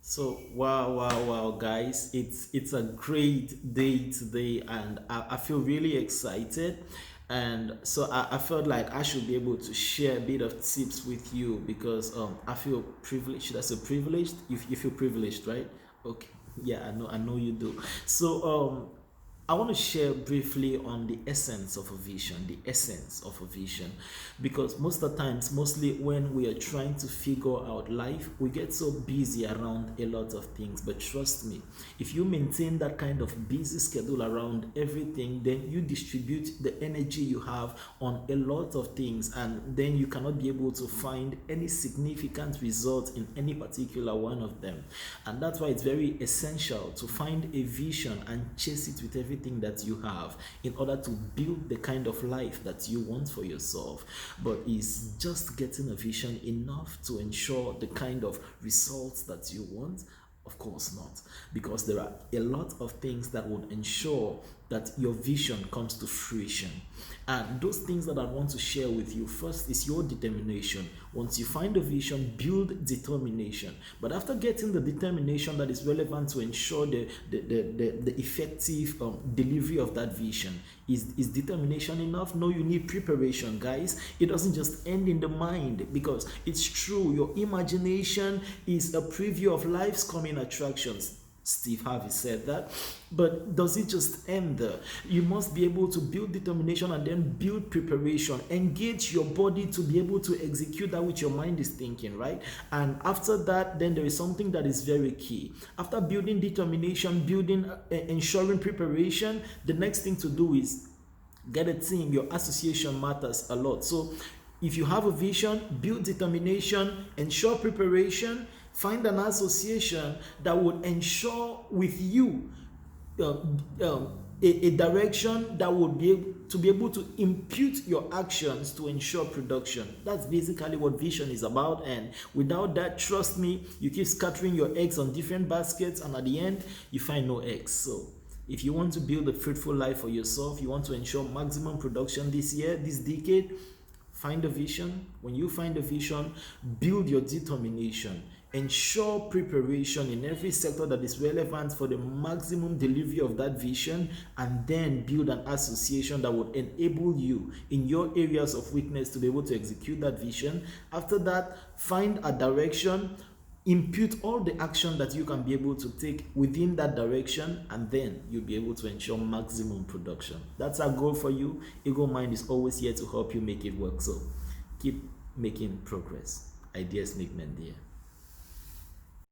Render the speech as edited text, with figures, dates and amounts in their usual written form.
So wow, guys! It's a great day today, and I feel really excited. And so I felt like I should be able to share a bit of tips with you because I feel privileged. That's a privileged. You feel privileged, right? Okay. Yeah, I know you do. So I want to share briefly on the essence of a vision, the essence of a vision, because most of the times, mostly when we are trying to figure out life, we get so busy around a lot of things. But trust me, if you maintain that kind of busy schedule around everything, then you distribute the energy you have on a lot of things, and then you cannot be able to find any significant result in any particular one of them. And that's why it's very essential to find a vision and chase it with everything that you have in order to build the kind of life that you want for yourself. But is just getting a vision enough to ensure the kind of results that you want? Of course not, because there are a lot of things that would ensure that your vision comes to fruition. And those things that I want to share with you first is your determination. Once you find a vision, build determination. But after getting the determination that is relevant to ensure the effective delivery of that vision, is determination enough? No, you need preparation, guys. It doesn't just end in the mind, because it's true, your imagination is a preview of life's coming attractions. Steve Harvey said that. But does it just end there? You must be able to build determination and then build preparation. Engage your body to be able to execute that which your mind is thinking, right? And after that, then there is something that is very key. After building determination, ensuring preparation, the next thing to do is get a team. Your association matters a lot. So if you have a vision, build determination, ensure preparation, find an association that would ensure with you a direction that would be able to impute your actions to ensure production. That's basically what vision is about. And without that, trust me, you keep scattering your eggs on different baskets, and at the end you find no eggs. So if you want to build a fruitful life for yourself, you want to ensure maximum production this year, this decade, find a vision. When you find a vision, build your determination. Ensure preparation in every sector that is relevant for the maximum delivery of that vision, and then build an association that would enable you in your areas of weakness to be able to execute that vision. After that, find a direction, impute all the action that you can be able to take within that direction, and then you'll be able to ensure maximum production. That's our goal for you. Ego Mind is always here to help you make it work. So keep making progress. Ideas make men dear.